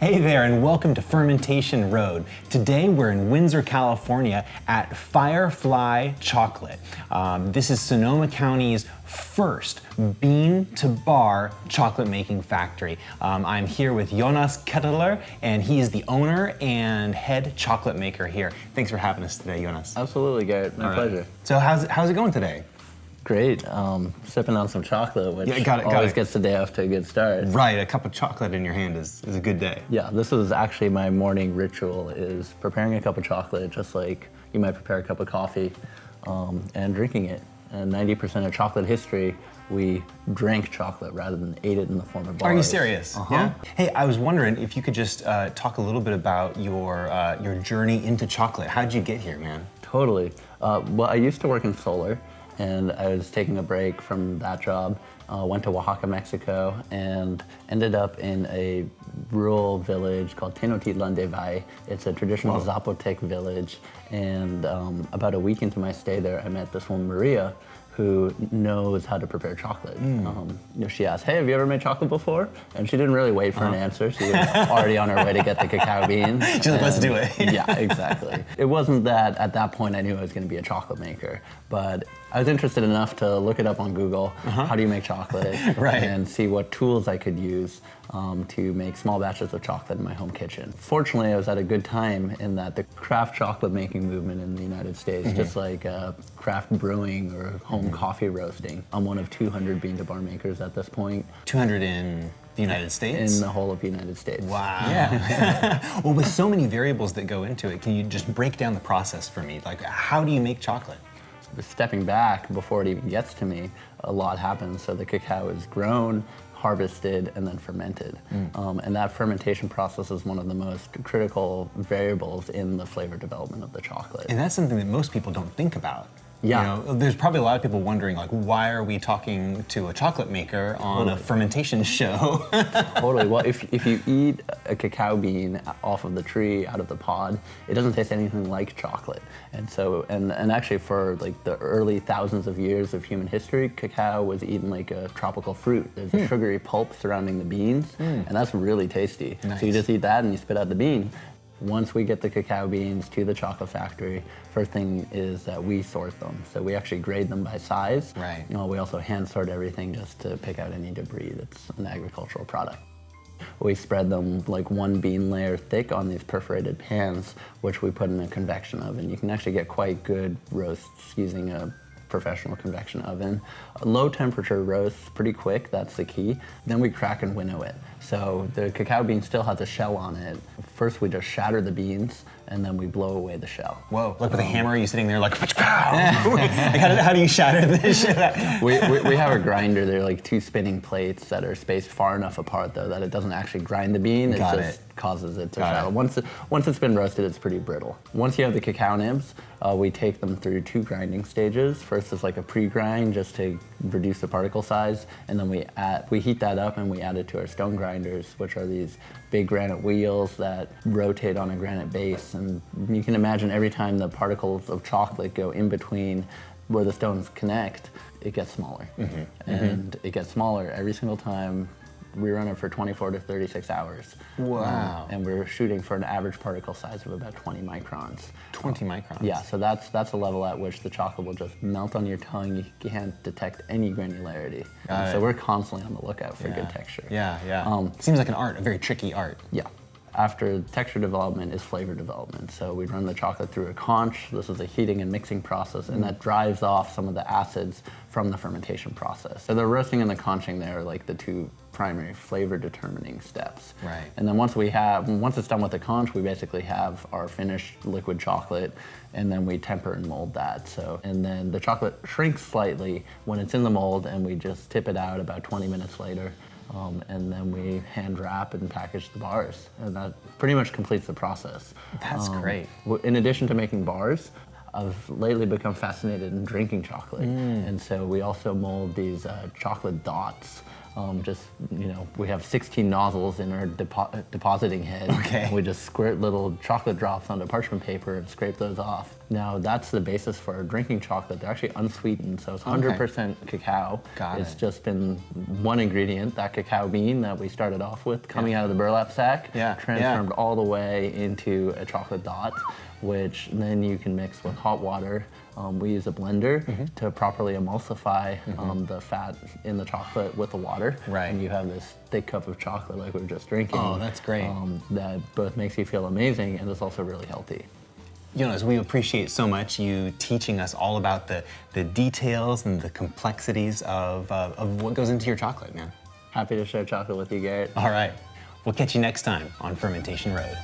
Hey there, and welcome to Fermentation Road. Today we're in Windsor, California at Firefly Chocolate. This is Sonoma County's first bean-to-bar chocolate making factory. I'm here with Jonas Ketterle, and he is the owner and head chocolate maker here. Thanks for having us today, Jonas. Absolutely, Garrett. My pleasure. So how's it going today? Great. Sipping on some chocolate, which always gets the day off to a good start. Right, a cup of chocolate in your hand is a good day. Yeah, this is actually my morning ritual, is preparing a cup of chocolate, just like you might prepare a cup of coffee, and drinking it. And 90% of chocolate history, we drank chocolate rather than ate it in the form of bars. Are you serious? Uh-huh. Yeah. Hey, I was wondering if you could just talk a little bit about your journey into chocolate. How'd you get here, man? Totally. Well, I used to work in solar, and I was taking a break from that job, went to Oaxaca, Mexico, and ended up in a rural village called Tenochtitlan de Valle. It's a traditional Zapotec village, and about a week into my stay there, I met this woman, Maria, who knows how to prepare chocolate. She asked, hey, have you ever made chocolate before? And she didn't really wait for an answer. She was already on her way to get the cacao beans. She's like, let's do it. Yeah, exactly. It wasn't that at that point I knew I was gonna be a chocolate maker, but I was interested enough to look it up on Google, how do you make chocolate, and see what tools I could use to make small batches of chocolate in my home kitchen. Fortunately, I was at a good time in that the craft chocolate making movement in the United States, just like craft brewing or home coffee roasting. I'm one of 200 bean-to-bar makers at this point. 200 in the United States? In the whole of the United States. Wow. Yeah. Well, with so many variables that go into it, can you just break down the process for me? Like, how do you make chocolate? Stepping back before it even gets to me, a lot happens. So the cacao is grown, harvested, and then fermented. And that fermentation process is one of the most critical variables in the flavor development of the chocolate. And that's something that most people don't think about. Yeah. You know, there's probably a lot of people wondering, like, why are we talking to a chocolate maker on a fermentation show? Totally. Well, if you eat a cacao bean off of the tree, out of the pod, it doesn't taste anything like chocolate. And so, and actually for like the early thousands of years of human history, cacao was eaten like a tropical fruit. There's a sugary pulp surrounding the beans, and that's really tasty. Nice. So you just eat that and you spit out the bean. Once we get the cacao beans to the chocolate factory, first thing is that we sort them. So we actually grade them by size. Right. We also hand sort everything just to pick out any debris that's an agricultural product. We spread them like one bean layer thick on these perforated pans, which we put in a convection oven. You can actually get quite good roasts using a professional convection oven. A low temperature roast, pretty quick, that's the key. Then we crack and winnow it. So the cacao bean still has a shell on it. First we just shatter the beans, and then we blow away the shell. Whoa, like with a hammer, are you sitting there like, how do you shatter this shit? We have a grinder. They're like two spinning plates that are spaced far enough apart though that it doesn't actually grind the bean. It just causes it to shatter. Once it's been roasted, it's pretty brittle. Once you have the cacao nibs, we take them through two grinding stages. First is like a pre-grind just to reduce the particle size, and then we heat that up and we add it to our stone grinders, which are these big granite wheels that rotate on a granite base. And you can imagine every time the particles of chocolate go in between where the stones connect, it gets smaller. And it gets smaller every single time. We run it for 24 to 36 hours. Wow. And we're shooting for an average particle size of about 20 microns. 20 microns? Yeah, so that's a level at which the chocolate will just melt on your tongue. You can't detect any granularity. So we're constantly on the lookout for good texture. Yeah. Seems like an art, a very tricky art. Yeah. After texture development is flavor development. So we run the chocolate through a conch. This is a heating and mixing process, and that drives off some of the acids from the fermentation process. So the roasting and the conching there are like the two primary flavor determining steps. Right. And then once it's done with the conch, we basically have our finished liquid chocolate, and then we temper and mold that. And then the chocolate shrinks slightly when it's in the mold, and we just tip it out about 20 minutes later. And then we hand wrap and package the bars, and that pretty much completes the process. That's great. In addition to making bars, I've lately become fascinated in drinking chocolate, and so we also mold these chocolate dots. Just, we have 16 nozzles in our depositing head. Okay. And we just squirt little chocolate drops onto parchment paper and scrape those off. Now, that's the basis for our drinking chocolate. They're actually unsweetened, so it's 100% cacao. It's just been one ingredient, that cacao bean that we started off with, coming out of the burlap sack, transformed all the way into a chocolate dot, which then you can mix with hot water. We use a blender to properly emulsify the fat in the chocolate with the water. And you have this thick cup of chocolate like we were just drinking. Oh, that's great. That both makes you feel amazing and is also really healthy. Jonas, we appreciate so much you teaching us all about the details and the complexities of what goes into your chocolate, man. Happy to share chocolate with you, Garrett. All right. We'll catch you next time on Fermentation Road.